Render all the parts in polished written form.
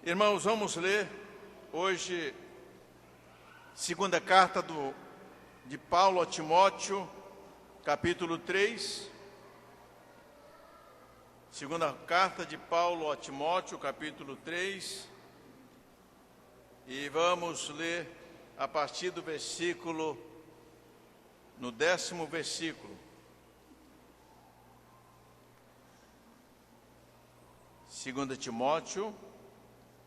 Irmãos, vamos ler hoje segunda carta de Paulo a Timóteo, capítulo 3. Segunda carta de Paulo a Timóteo, capítulo 3. E vamos ler a partir do versículo, no 10º versículo. Segunda Timóteo,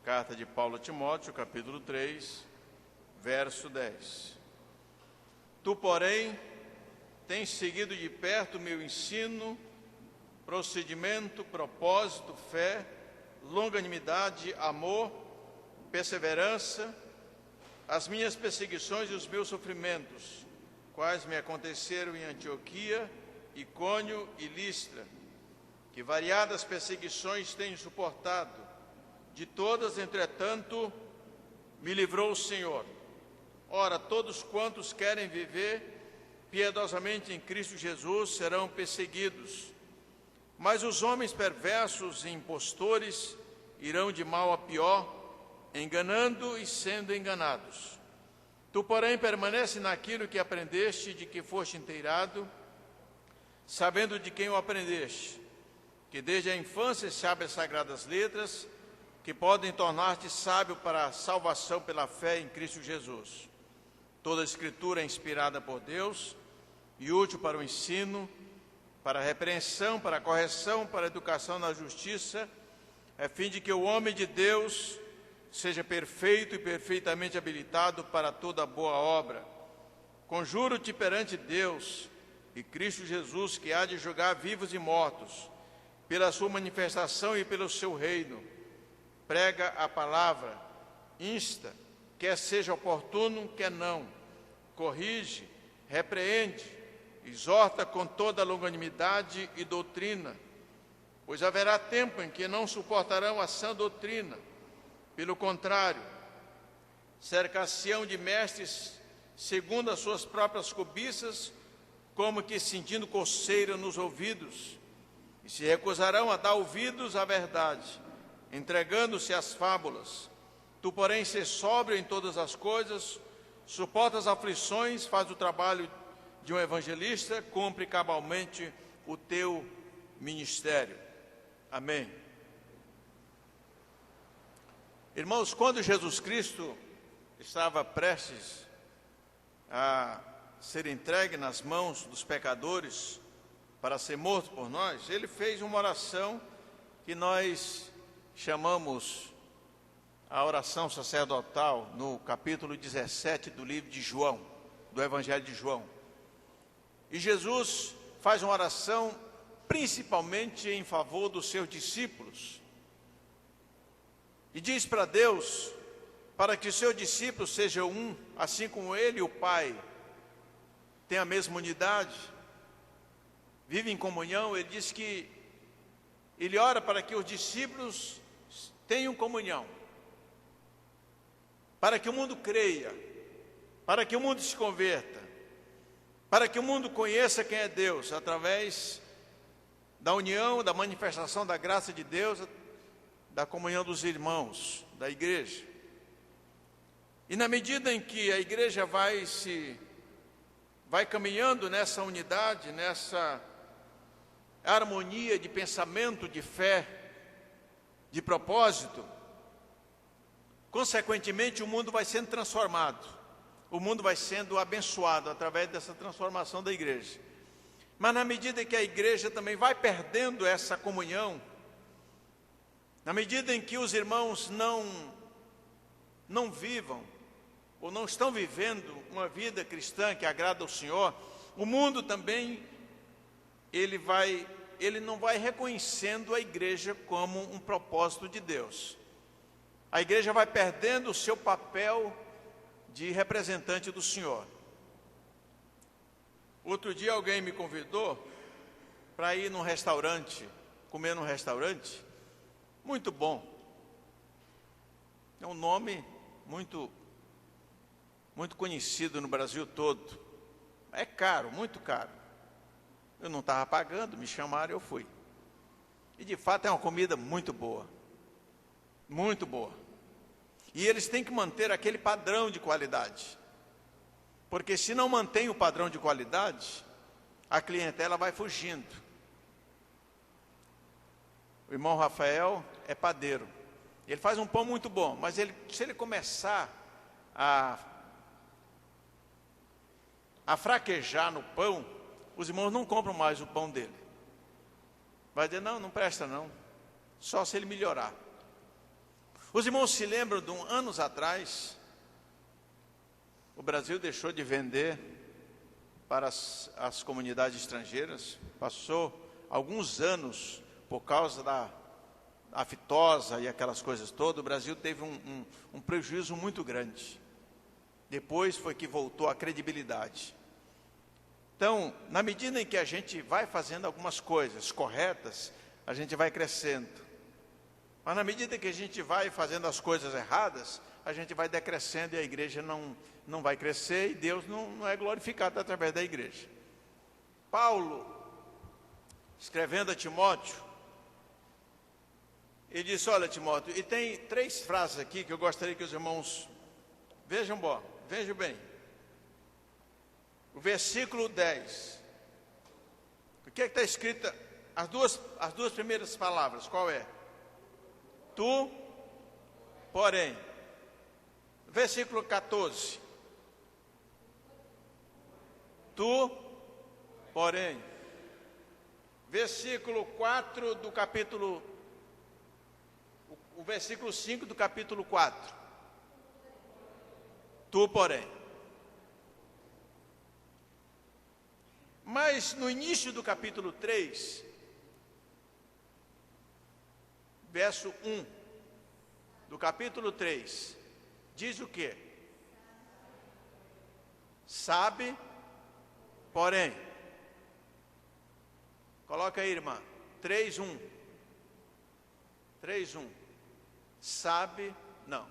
carta de Paulo a Timóteo, capítulo 3, verso 10. Tu, porém, tens seguido de perto o meu ensino, procedimento, propósito, fé, longanimidade, amor, perseverança, as minhas perseguições e os meus sofrimentos, quais me aconteceram em Antioquia, Icônio e Listra, que variadas perseguições tenho suportado. De todas, entretanto, me livrou o Senhor. Ora, todos quantos querem viver piedosamente em Cristo Jesus serão perseguidos. Mas os homens perversos e impostores irão de mal a pior, enganando e sendo enganados. Tu, porém, permanece naquilo que aprendeste, de que foste inteirado, sabendo de quem o aprendeste, que desde a infância sabe as sagradas letras, que podem tornar-te sábio para a salvação pela fé em Cristo Jesus. Toda a Escritura é inspirada por Deus e útil para o ensino, para a repreensão, para a correção, para a educação na justiça, a fim de que o homem de Deus seja perfeito e perfeitamente habilitado para toda boa obra. Conjuro-te perante Deus e Cristo Jesus, que há de julgar vivos e mortos, pela sua manifestação e pelo seu reino. Prega a palavra, insta, quer seja oportuno, quer não, corrige, repreende, exorta com toda longanimidade e doutrina, pois haverá tempo em que não suportarão a sã doutrina. Pelo contrário, cercar-se-ão de mestres segundo as suas próprias cobiças, como que sentindo coceira nos ouvidos, e se recusarão a dar ouvidos à verdade, entregando-se às fábulas. Tu, porém, sê sóbrio em todas as coisas, suporta as aflições, faz o trabalho de um evangelista, cumpre cabalmente o teu ministério. Amém. Irmãos, quando Jesus Cristo estava prestes a ser entregue nas mãos dos pecadores para ser morto por nós, ele fez uma oração que nós chamamos a oração sacerdotal no capítulo 17 do livro de João, do Evangelho de João. E Jesus faz uma oração principalmente em favor dos seus discípulos. E diz para Deus, para que os seus discípulos sejam um, assim como ele e o Pai têm a mesma unidade, vivem em comunhão. Ele diz que ele ora para que os discípulos tenham comunhão, para que o mundo creia, para que o mundo se converta, para que o mundo conheça quem é Deus, através da união, da manifestação da graça de Deus, da comunhão dos irmãos, da igreja. E na medida em que a igreja vai caminhando nessa unidade, nessa harmonia de pensamento, de fé, de propósito, consequentemente o mundo vai sendo transformado, o mundo vai sendo abençoado através dessa transformação da igreja. Mas na medida em que a igreja também vai perdendo essa comunhão, na medida em que os irmãos não vivam, ou não estão vivendo uma vida cristã que agrada ao Senhor, o mundo também, ele não vai reconhecendo a igreja como um propósito de Deus. A igreja vai perdendo o seu papel de representante do Senhor. Outro dia alguém me convidou para ir num restaurante, comer num restaurante muito bom. É um nome muito conhecido no Brasil todo. É caro, muito caro. Eu não estava pagando, me chamaram e eu fui. E de fato é uma comida muito boa. Muito boa. E eles têm que manter aquele padrão de qualidade. Porque se não mantém o padrão de qualidade, a clientela vai fugindo. O irmão Rafael é padeiro. Ele faz um pão muito bom, mas se ele começar a fraquejar no pão, os irmãos não compram mais o pão dele. Vai dizer, não presta não, só se ele melhorar. Os irmãos se lembram de anos atrás, o Brasil deixou de vender para as comunidades estrangeiras, passou alguns anos, por causa da aftosa e aquelas coisas todas, o Brasil teve um prejuízo muito grande. Depois foi que voltou a credibilidade. Então, na medida em que a gente vai fazendo algumas coisas corretas, a gente vai crescendo. Mas na medida que a gente vai fazendo as coisas erradas, a gente vai decrescendo e a igreja não vai crescer e Deus não é glorificado através da igreja. Paulo, escrevendo a Timóteo, ele disse, olha Timóteo, e tem 3 frases aqui que eu gostaria que os irmãos vejam bem. O versículo 10. O que está escrito? As duas primeiras palavras, qual é? Tu, porém. Versículo 14. Tu, porém. Versículo 4 do capítulo... O versículo 5 do capítulo 4. Tu, porém. Mas no início do capítulo 3, verso 1 do capítulo 3, diz o quê? Sabe, porém. Coloca aí, irmã. 3:1. 3:1. Sabe, não.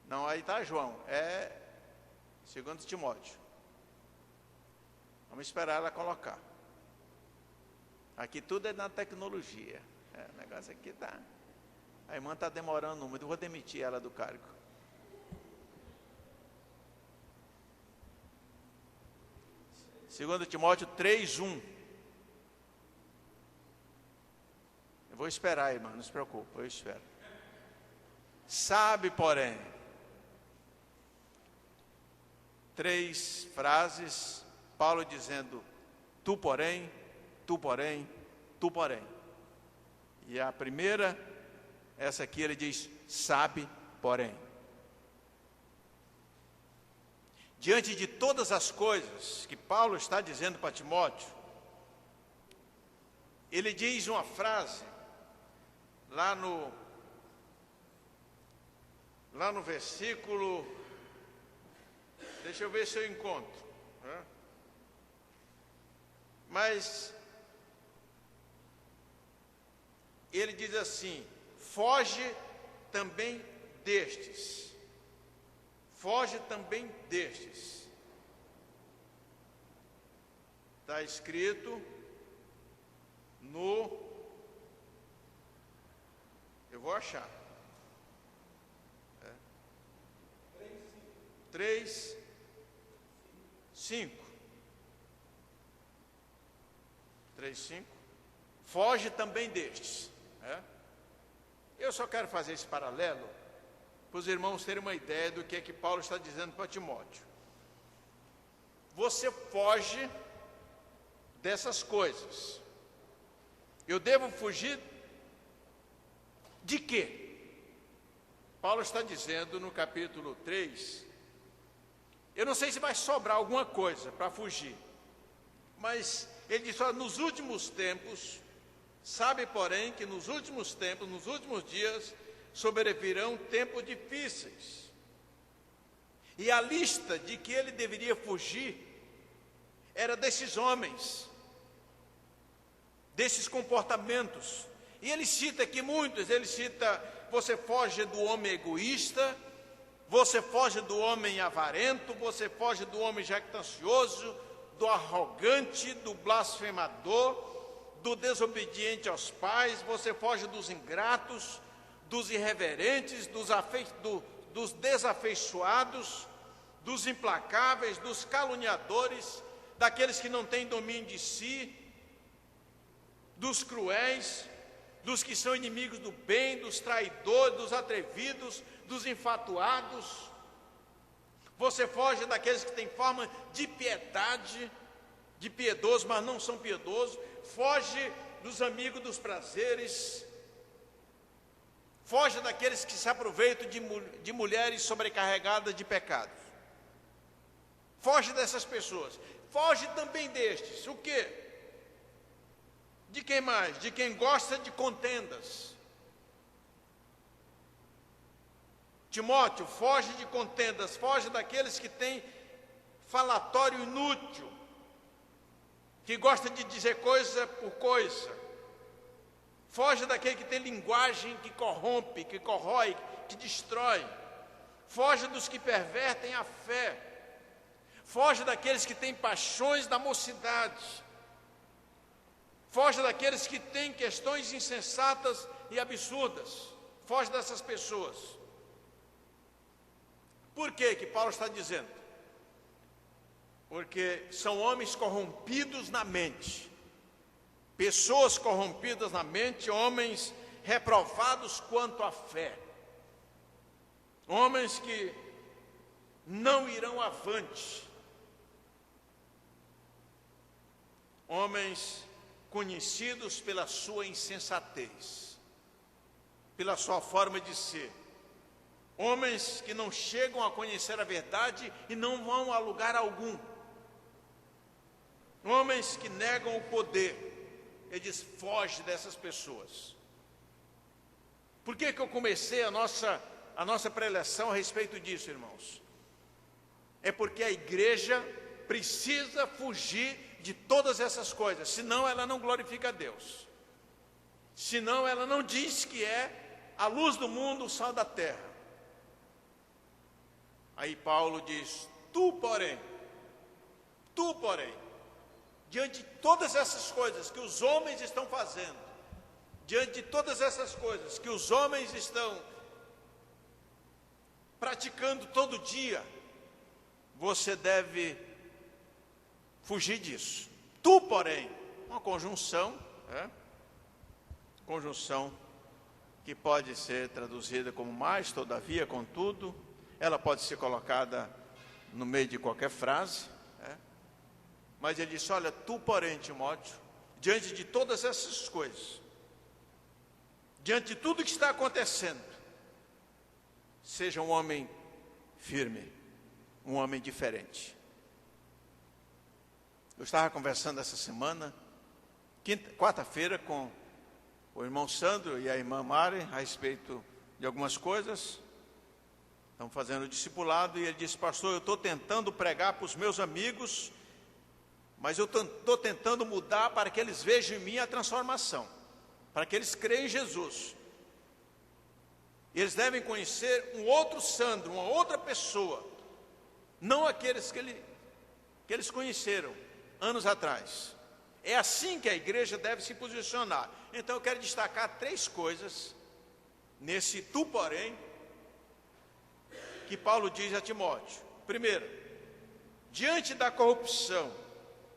Não, aí está João. É 2 Timóteo. Vamos esperar ela colocar. Aqui tudo é na tecnologia. O negócio aqui está... A irmã está demorando muito. Eu vou demitir ela do cargo. Segundo Timóteo 3:1. Eu vou esperar, irmã, não se preocupe, eu espero. Sabe, porém. 3 frases, Paulo dizendo, tu porém, tu porém, tu porém. E a primeira, essa aqui ele diz, sabe, porém. Diante de todas as coisas que Paulo está dizendo para Timóteo, ele diz uma frase, lá no versículo, deixa eu ver se eu encontro, né? Mas ele diz assim, foge também destes. Foge também destes. Está escrito no... Eu vou achar. 3:5. 3:5. Foge também destes. Eu só quero fazer esse paralelo para os irmãos terem uma ideia do que é que Paulo está dizendo para Timóteo. Você foge dessas coisas. Eu devo fugir de quê? Paulo está dizendo no capítulo 3, eu não sei se vai sobrar alguma coisa para fugir, mas ele diz, olha, nos últimos tempos, sabe porém que nos últimos tempos, nos últimos dias, sobrevirão tempos difíceis. E a lista de que ele deveria fugir era desses homens, desses comportamentos. E ele cita aqui muitos, ele cita, você foge do homem egoísta, você foge do homem avarento, você foge do homem jactancioso, do arrogante, do blasfemador, do desobediente aos pais, você foge dos ingratos, dos irreverentes, dos desafeiçoados, dos implacáveis, dos caluniadores, daqueles que não têm domínio de si, dos cruéis, dos que são inimigos do bem, dos traidores, dos atrevidos, dos infatuados. Você foge daqueles que têm forma de piedade, de piedoso, mas não são piedosos. Foge dos amigos dos prazeres. Foge daqueles que se aproveitam de mulheres sobrecarregadas de pecados. Foge dessas pessoas. Foge também destes. O quê? De quem mais? De quem gosta de contendas. Timóteo, foge de contendas, foge daqueles que têm falatório inútil, que gosta de dizer coisa por coisa. Foge daquele que tem linguagem que corrompe, que corrói, que destrói. Foge dos que pervertem a fé. Foge daqueles que têm paixões da mocidade. Foge daqueles que têm questões insensatas e absurdas. Foge dessas pessoas. Por que Paulo está dizendo? Porque são homens corrompidos na mente. Pessoas corrompidas na mente, homens reprovados quanto à fé. Homens que não irão avante. Homens conhecidos pela sua insensatez, pela sua forma de ser. Homens que não chegam a conhecer a verdade e não vão a lugar algum. Homens que negam o poder. Ele diz, foge dessas pessoas. Por que eu comecei a nossa preleção a respeito disso, irmãos? É porque a igreja precisa fugir de todas essas coisas, senão ela não glorifica a Deus. Senão ela não diz que é a luz do mundo, o sal da terra. Aí Paulo diz, tu porém, diante de todas essas coisas que os homens estão fazendo, diante de todas essas coisas que os homens estão praticando todo dia, você deve fugir disso. Tu, porém, uma conjunção, conjunção que pode ser traduzida como mais, todavia, contudo. Ela pode ser colocada no meio de qualquer frase, mas ele disse, olha, tu, porém, Timóteo, diante de todas essas coisas, diante de tudo que está acontecendo, seja um homem firme, um homem diferente. Eu estava conversando essa semana, quarta-feira, com o irmão Sandro e a irmã Mari, a respeito de algumas coisas. Estamos fazendo o discipulado e ele disse, pastor, eu estou tentando pregar para os meus amigos, mas eu estou tentando mudar para que eles vejam em mim a transformação, para que eles creiam em Jesus. E eles devem conhecer um outro Sandro, uma outra pessoa, não aqueles que eles conheceram anos atrás. É assim que a igreja deve se posicionar. Então eu quero destacar 3 coisas nesse tu, porém, que Paulo diz a Timóteo. Primeiro, diante da corrupção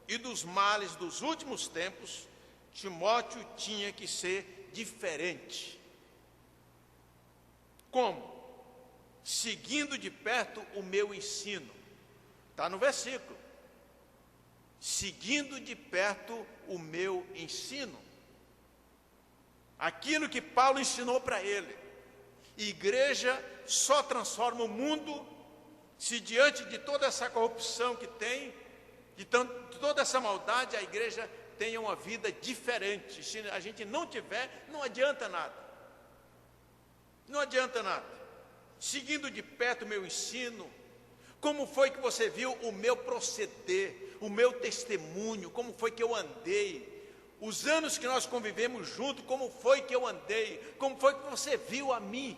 e dos males dos últimos tempos, Timóteo tinha que ser diferente. Como? Seguindo de perto o meu ensino. Está no versículo. Seguindo de perto o meu ensino. Aquilo que Paulo ensinou para ele. Igreja só transforma o mundo se diante de toda essa corrupção que tem, de toda essa maldade, a igreja tenha uma vida diferente. Se a gente não tiver, não adianta nada. Não adianta nada. Seguindo de perto o meu ensino, como foi que você viu o meu proceder, o meu testemunho, como foi que eu andei, os anos que nós convivemos juntos, como foi que eu andei, como foi que você viu a mim,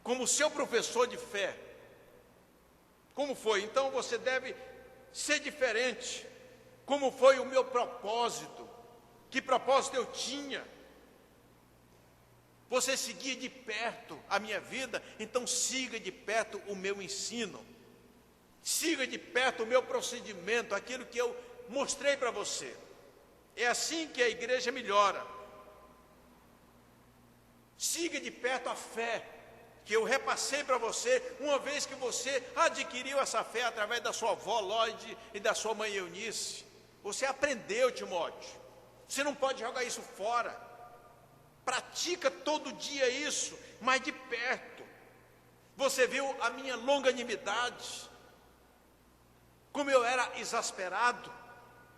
como seu professor de fé, como foi? Então você deve ser diferente, como foi o meu propósito, que propósito eu tinha, Você seguia de perto a minha vida, então siga de perto o meu ensino. Siga de perto o meu procedimento, aquilo que eu mostrei para você. É assim que a igreja melhora. Siga de perto a fé que eu repassei para você, uma vez que você adquiriu essa fé através da sua avó Lloyd e da sua mãe Eunice. Você aprendeu, Timóteo. Você não pode jogar isso fora. Pratica todo dia isso, mas de perto. Você viu a minha longanimidade, como eu era exasperado.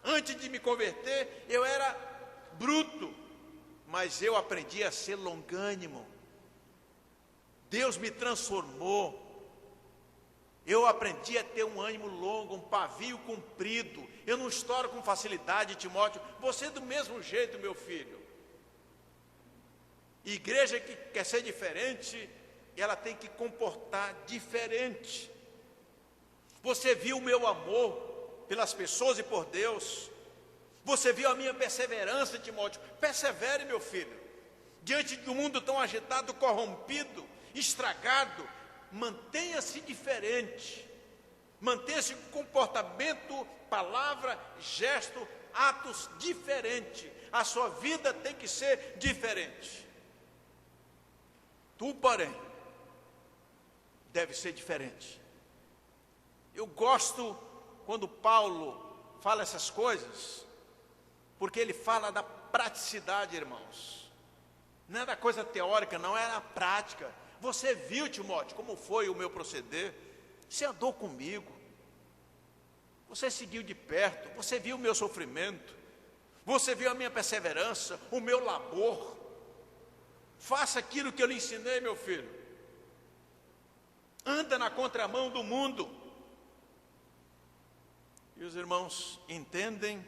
Antes de me converter, eu era bruto, mas eu aprendi a ser longânimo. Deus me transformou. Eu aprendi a ter um ânimo longo, um pavio comprido. Eu não estouro com facilidade, Timóteo. Você é do mesmo jeito, meu filho. Igreja que quer ser diferente, ela tem que comportar diferente. Você viu o meu amor pelas pessoas e por Deus. Você viu a minha perseverança, Timóteo. Persevere, meu filho. Diante de um mundo tão agitado, corrompido, estragado, mantenha-se diferente. Mantenha-se com comportamento, palavra, gesto, atos diferentes. A sua vida tem que ser diferente. Tu, porém, deve ser diferente. Eu gosto quando Paulo fala essas coisas, porque ele fala da praticidade, irmãos. Não é da coisa teórica, não, é na prática. Você viu, Timóteo, como foi o meu proceder? Você andou comigo. Você seguiu de perto. Você viu o meu sofrimento. Você viu a minha perseverança, o meu labor. Faça aquilo que eu lhe ensinei, meu filho. Anda na contramão do mundo. E os irmãos entendem,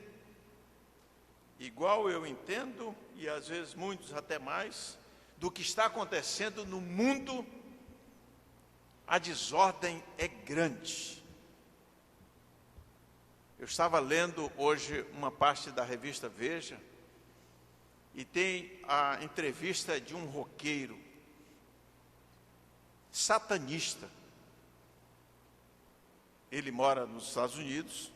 igual eu entendo, e às vezes muitos até mais, do que está acontecendo no mundo. A desordem é grande. Eu estava lendo hoje uma parte da revista Veja, e tem a entrevista de um roqueiro satanista. Ele mora nos Estados Unidos,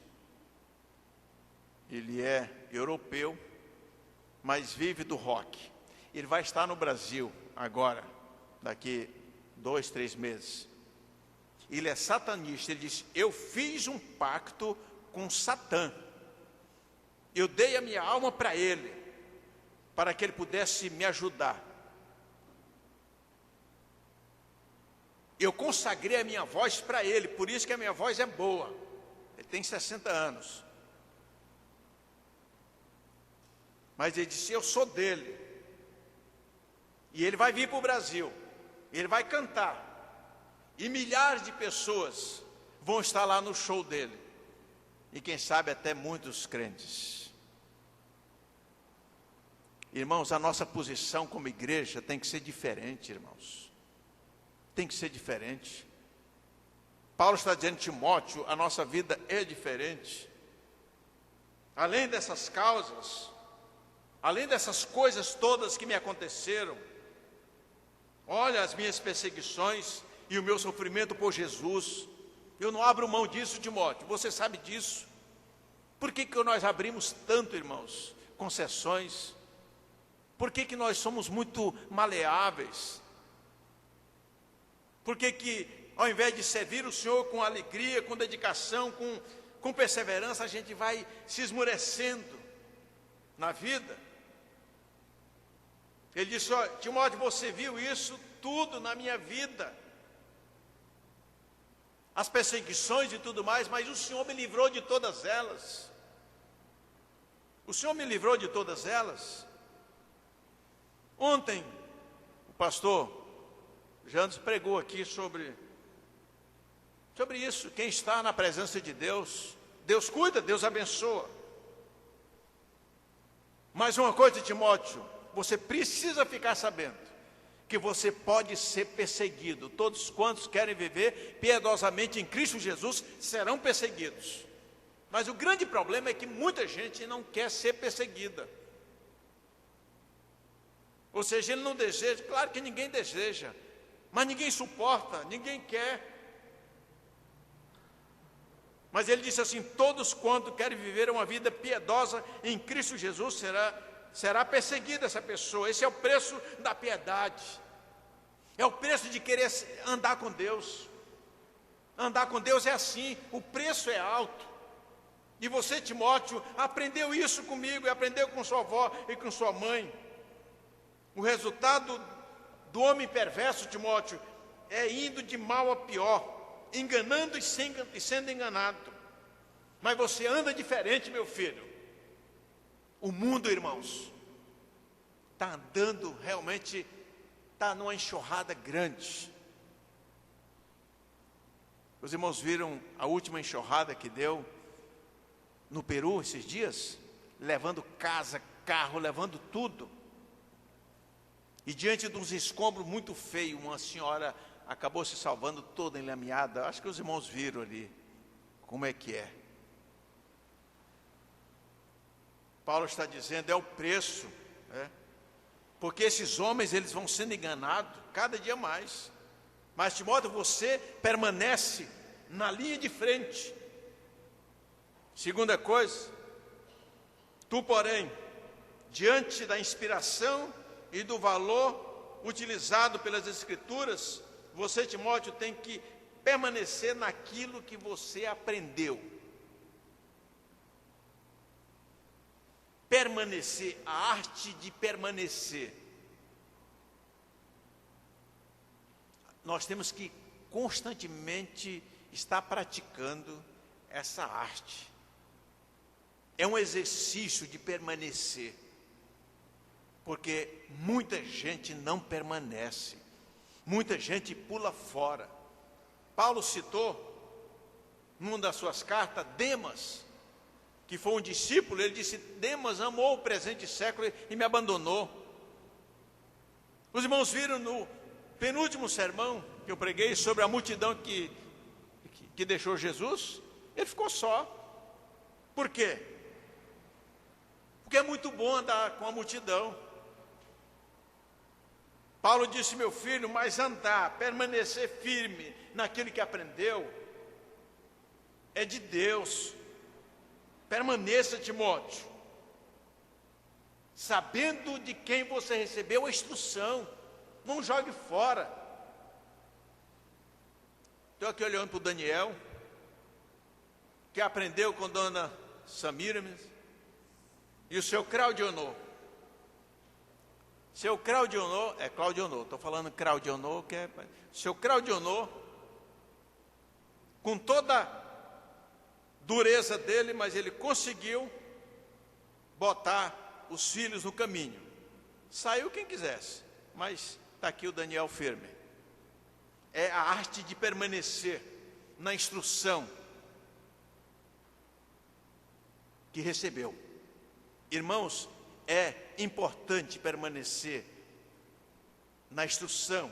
ele é europeu, mas vive do rock. Ele vai estar no Brasil agora, daqui 2, 3 meses. Ele é satanista. Ele diz: eu fiz um pacto com Satã. Eu dei a minha alma para ele, para que ele pudesse me ajudar. Eu consagrei a minha voz para ele, por isso que a minha voz é boa. Ele tem 60 anos. Mas ele disse: eu sou dele. E ele vai vir para o Brasil. Ele vai cantar. E milhares de pessoas vão estar lá no show dele. E quem sabe até muitos crentes. Irmãos, a nossa posição como igreja tem que ser diferente, irmãos. Tem que ser diferente. Paulo está dizendo: Timóteo, a nossa vida é diferente. Além dessas causas, além dessas coisas todas que me aconteceram, olha as minhas perseguições e o meu sofrimento por Jesus. Eu não abro mão disso, Timóteo, você sabe disso. Por que nós abrimos tanto, irmãos, concessões? Por que nós somos muito maleáveis? Por que ao invés de servir o Senhor com alegria, com dedicação, com perseverança, a gente vai se esmorecendo na vida? Ele disse: ó, Timóteo, você viu isso tudo na minha vida, as perseguições e tudo mais, mas o Senhor me livrou de todas elas. O Senhor me livrou de todas elas. Ontem, o pastor Jandes pregou aqui sobre isso. Quem está na presença de Deus, Deus cuida, Deus abençoa. Mas uma coisa, Timóteo, você precisa ficar sabendo que você pode ser perseguido. Todos quantos querem viver piedosamente em Cristo Jesus serão perseguidos. Mas o grande problema é que muita gente não quer ser perseguida. Ou seja, ele não deseja, claro que ninguém deseja, mas ninguém suporta, ninguém quer. Mas ele disse assim: todos quanto querem viver uma vida piedosa em Cristo Jesus será perseguida essa pessoa. Esse é o preço da piedade. É o preço de querer andar com Deus. Andar com Deus é assim, o preço é alto. E você, Timóteo, aprendeu isso comigo, e aprendeu com sua avó e com sua mãe. O resultado do homem perverso, Timóteo, é indo de mal a pior, enganando e sendo enganado. Mas você anda diferente, meu filho. O mundo, irmãos, está andando realmente, está numa enxurrada grande. Os irmãos viram a última enxurrada que deu no Peru esses dias? Levando casa, carro, levando tudo. E diante de uns escombros muito feios, uma senhora acabou se salvando toda enlameada. Acho que os irmãos viram ali como é que é. Paulo está dizendo, é o preço, né? Porque esses homens, eles vão sendo enganados cada dia mais. Mas, Timóteo, você permanece na linha de frente. Segunda coisa, tu, porém, diante da inspiração e do valor utilizado pelas Escrituras, você, Timóteo, tem que permanecer naquilo que você aprendeu. Permanecer, a arte de permanecer. Nós temos que constantemente estar praticando essa arte. É um exercício de permanecer, porque muita gente não permanece, muita gente pula fora. Paulo citou, numa das suas cartas, Demas, que foi um discípulo. Ele disse: Demas amou o presente século e me abandonou. Os irmãos viram no penúltimo sermão que eu preguei sobre a multidão que deixou Jesus? Ele ficou só. Por quê? Porque é muito bom andar com a multidão. Paulo disse: meu filho, mas andar, permanecer firme naquilo que aprendeu, é de Deus. Permaneça, Timóteo, sabendo de quem você recebeu a instrução. Não jogue fora. Estou aqui olhando para o Daniel, que aprendeu com Dona Samiramis, e o seu Claudionor. Seu Claudionor, é Claudionor, estou falando Claudionor, que é seu Claudionor, com toda a dureza dele, mas ele conseguiu botar os filhos no caminho. Saiu quem quisesse, mas está aqui o Daniel firme. É a arte de permanecer na instrução que recebeu. Irmãos, é importante permanecer na instrução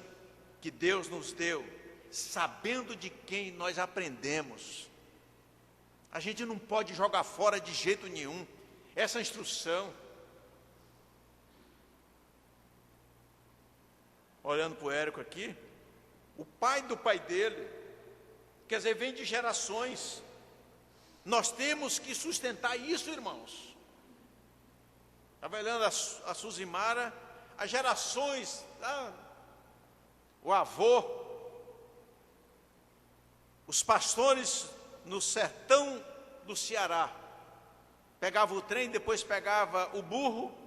que Deus nos deu, sabendo de quem nós aprendemos. A gente não pode jogar fora de jeito nenhum essa instrução. Olhando para o Érico aqui, o pai do pai dele, quer dizer, vem de gerações. Nós temos que sustentar isso, irmãos. Estava olhando a Suzimara, as gerações, o avô, os pastores no sertão do Ceará, pegava o trem, depois pegava o burro,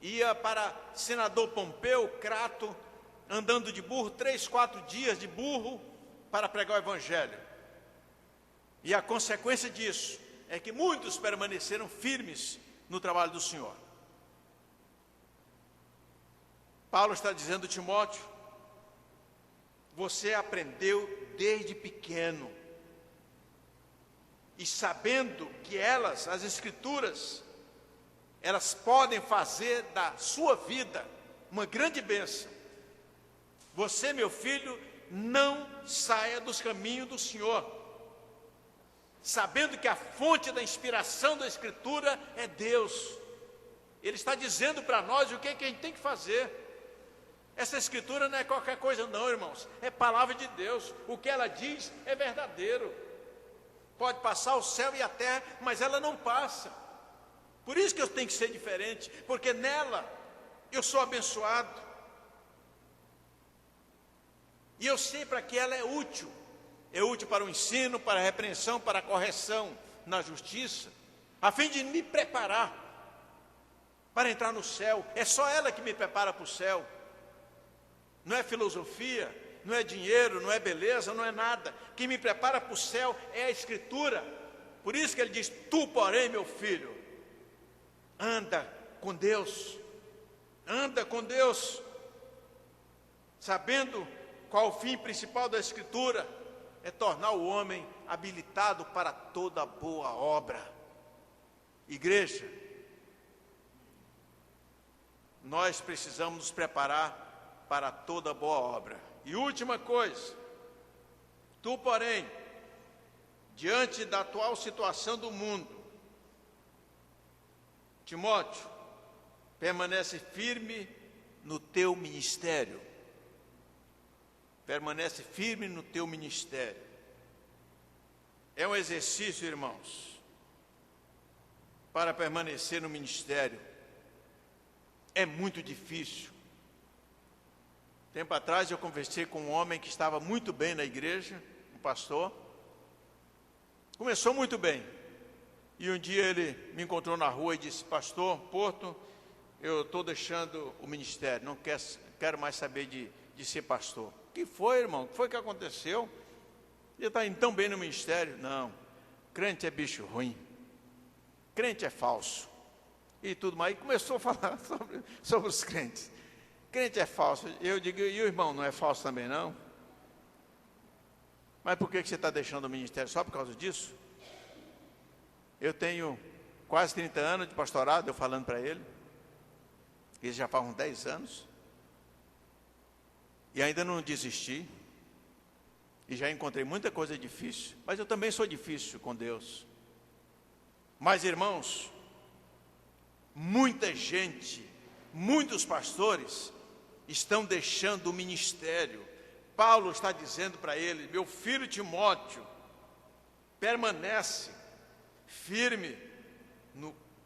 ia para Senador Pompeu, Crato, andando de burro, 3, 4 dias de burro, para pregar o Evangelho. E a consequência disso é que muitos permaneceram firmes no trabalho do Senhor. Paulo está dizendo, Timóteo, você aprendeu desde pequeno, e sabendo que elas, as Escrituras, elas podem fazer da sua vida uma grande bênção. Você, meu filho, não saia dos caminhos do Senhor, sabendo que a fonte da inspiração da Escritura é Deus. Ele está dizendo para nós o que a gente tem que fazer. Essa escritura não é qualquer coisa não, irmãos. É palavra de Deus. O que ela diz é verdadeiro. Pode passar o céu e a terra, mas ela não passa. Por isso que eu tenho que ser diferente, porque nela eu sou abençoado. E eu sei para que ela é útil. É útil para o ensino, para a repreensão, para a correção na justiça, a fim de me preparar para entrar no céu. É só ela que me prepara para o céu. Não é filosofia, não é dinheiro, não é beleza, não é nada. Quem me prepara para o céu é a Escritura. Por isso que ele diz: tu, porém, meu filho, anda com Deus. Anda com Deus, sabendo qual o fim principal da Escritura: é tornar o homem habilitado para toda boa obra. Igreja, nós precisamos nos preparar para toda boa obra. E última coisa, tu, porém, diante da atual situação do mundo, Timóteo, permanece firme no teu ministério. Permanece firme no teu ministério. É um exercício, irmãos, para permanecer no ministério. É muito difícil. Tempo atrás eu conversei com um homem que estava muito bem na igreja, um pastor. Começou muito bem. E um dia ele me encontrou na rua e disse: pastor Porto, eu estou deixando o ministério, não quero mais saber de ser pastor. O que foi, irmão? O que foi que aconteceu? Ele está indo tão bem no ministério. Não, crente é bicho ruim, crente é falso e tudo mais. E começou a falar sobre os crentes. Crente é falso. Eu digo: e o irmão não é falso também não? Mas por que você está deixando o ministério? Só por causa disso? Eu tenho quase 30 anos de pastorado, eu falando para ele. Ele já faz uns 10 anos. E ainda não desisti. E já encontrei muita coisa difícil. Mas eu também sou difícil com Deus. Mas, irmãos, muita gente, muitos pastores estão deixando o ministério. Paulo está dizendo para ele: meu filho Timóteo, permanece firme,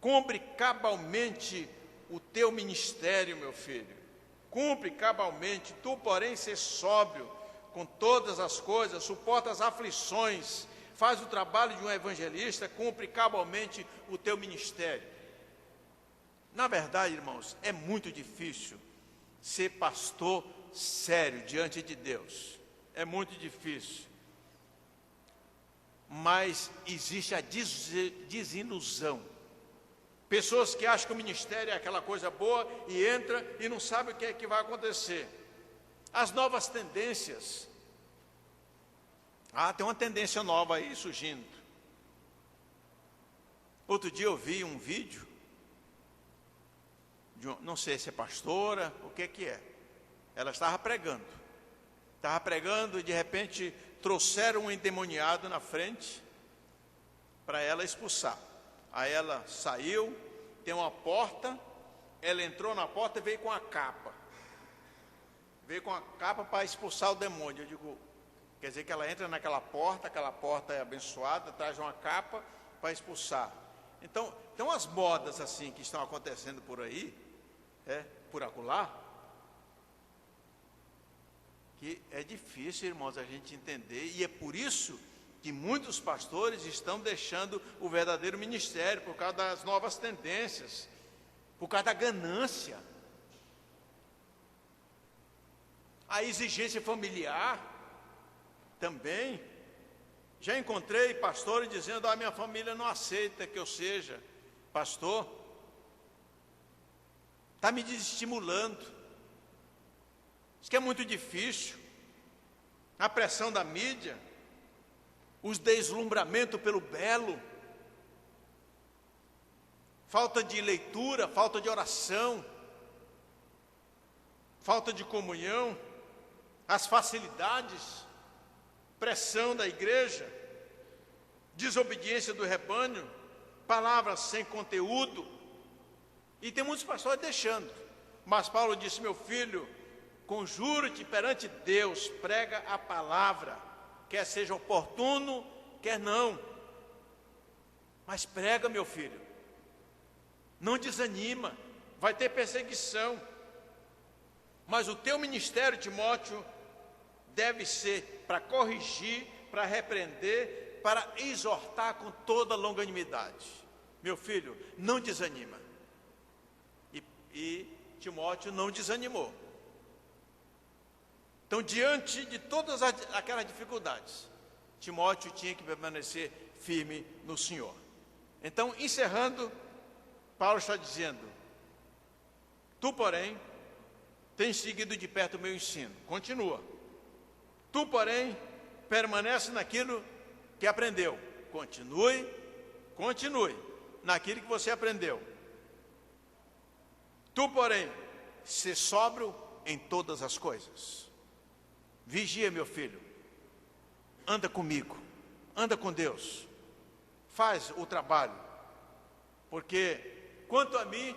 cumpre cabalmente o teu ministério, meu filho. Cumpre cabalmente. Tu, porém, ser sóbrio com todas as coisas, suporta as aflições, faz o trabalho de um evangelista, cumpre cabalmente o teu ministério. Na verdade, irmãos, é muito difícil ser pastor sério diante de Deus. É muito difícil. Mas existe a desilusão. Pessoas que acham que o ministério é aquela coisa boa e entra e não sabe o que é que vai acontecer. As novas tendências. Tem uma tendência nova aí surgindo. Outro dia eu vi um vídeo não sei se é pastora, o que é. Ela estava pregando e de repente trouxeram um endemoniado na frente para ela expulsar. Aí ela saiu, tem uma porta, ela entrou na porta e veio com a capa. Veio com a capa para expulsar o demônio. Eu digo, quer dizer que ela entra naquela porta, aquela porta é abençoada, traz uma capa para expulsar. Então, tem umas modas assim que estão acontecendo por aí, por acolá, que é difícil, irmãos, a gente entender, e é por isso que muitos pastores estão deixando o verdadeiro ministério, por causa das novas tendências, por causa da ganância, a exigência familiar também. Já encontrei pastores dizendo: a minha família não aceita que eu seja pastor, está me desestimulando, isso que é muito difícil, a pressão da mídia, os deslumbramentos pelo belo, falta de leitura, falta de oração, falta de comunhão, as facilidades, pressão da igreja, desobediência do rebanho, palavras sem conteúdo, e tem muitos pastores deixando. Mas Paulo disse: meu filho, conjuro-te perante Deus, prega a palavra, quer seja oportuno, quer não. Mas prega, meu filho. Não desanima, vai ter perseguição. Mas o teu ministério, Timóteo, deve ser para corrigir, para repreender, para exortar com toda longanimidade. Meu filho, não desanima. E Timóteo não desanimou. Então, diante de todas aquelas dificuldades, Timóteo tinha que permanecer firme no Senhor. Então, encerrando, Paulo está dizendo: tu, porém, tens seguido de perto o meu ensino. Continua. Tu, porém, permanece naquilo que aprendeu. Continue naquilo que você aprendeu. Tu, porém, se sóbrio em todas as coisas. Vigia, meu filho. Anda comigo. Anda com Deus. Faz o trabalho. Porque, quanto a mim,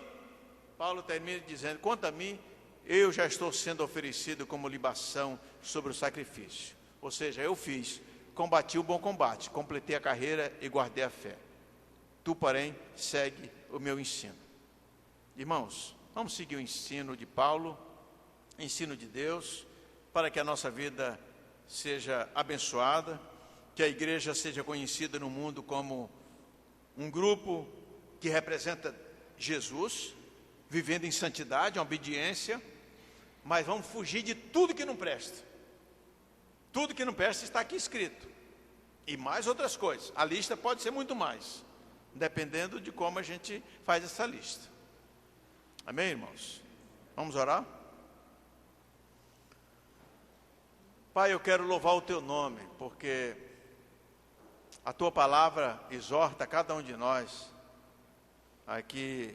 Paulo termina dizendo, quanto a mim, eu já estou sendo oferecido como libação sobre o sacrifício. Ou seja, eu fiz, combati o bom combate, completei a carreira e guardei a fé. Tu, porém, segue o meu ensino. Irmãos, vamos seguir o ensino de Paulo, ensino de Deus, para que a nossa vida seja abençoada, que a igreja seja conhecida no mundo como um grupo que representa Jesus, vivendo em santidade, em obediência, mas vamos fugir de tudo que não presta. Tudo que não presta está aqui escrito. E mais outras coisas. A lista pode ser muito mais, dependendo de como a gente faz essa lista. Amém, irmãos? Vamos orar? Pai, eu quero louvar o teu nome, porque a tua palavra exorta cada um de nós a que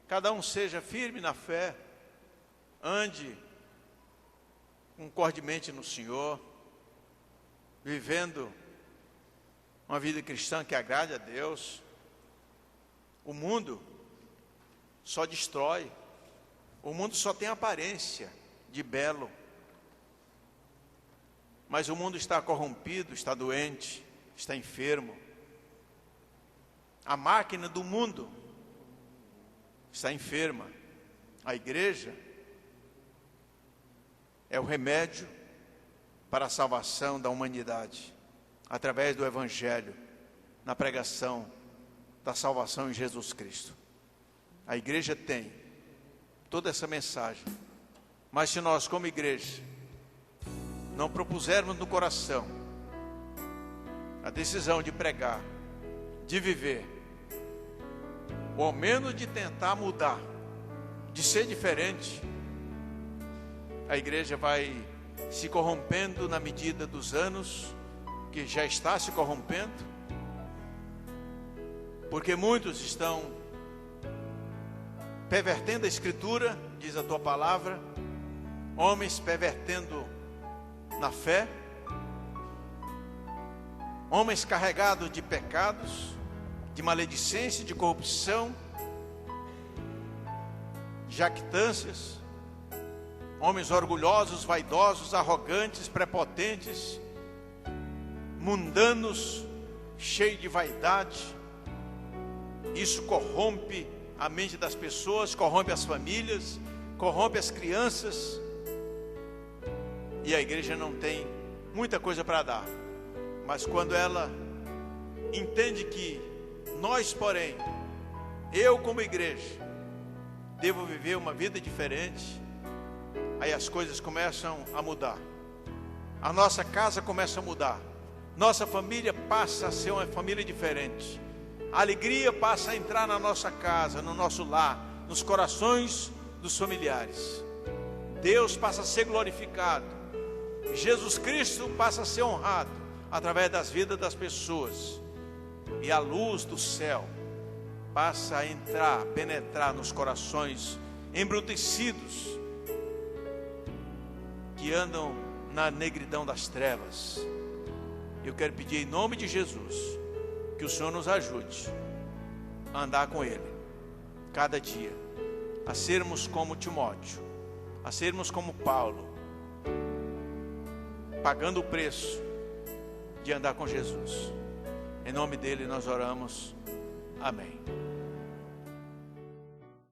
cada um seja firme na fé, ande concordemente no Senhor, vivendo uma vida cristã que agrade a Deus. O mundo só destrói, o mundo só tem aparência de belo, mas o mundo está corrompido, está doente, está enfermo. A máquina do mundo está enferma. A igreja é o remédio para a salvação da humanidade, através do Evangelho, na pregação da salvação em Jesus Cristo. A igreja tem toda essa mensagem, mas se nós, como igreja, não propusermos no coração a decisão de pregar, de viver, ou ao menos de tentar mudar, de ser diferente, a igreja vai se corrompendo na medida dos anos, que já está se corrompendo, porque muitos estão pervertendo a Escritura, diz a tua palavra, homens pervertendo na fé, homens carregados de pecados, de maledicência, de corrupção, jactâncias, homens orgulhosos, vaidosos, arrogantes, prepotentes, mundanos, cheios de vaidade. Isso corrompe a mente das pessoas, corrompe as famílias, corrompe as crianças, e a igreja não tem muita coisa para dar. Mas quando ela entende que nós, porém, eu como igreja, devo viver uma vida diferente, aí as coisas começam a mudar. A nossa casa começa a mudar. Nossa família passa a ser uma família diferente. A alegria passa a entrar na nossa casa, no nosso lar, nos corações dos familiares. Deus passa a ser glorificado. Jesus Cristo passa a ser honrado através das vidas das pessoas. E a luz do céu passa a entrar, a penetrar nos corações embrutecidos, que andam na negridão das trevas. Eu quero pedir em nome de Jesus, que o Senhor nos ajude a andar com Ele, cada dia, a sermos como Timóteo, a sermos como Paulo, pagando o preço de andar com Jesus. Em nome dele nós oramos. Amém.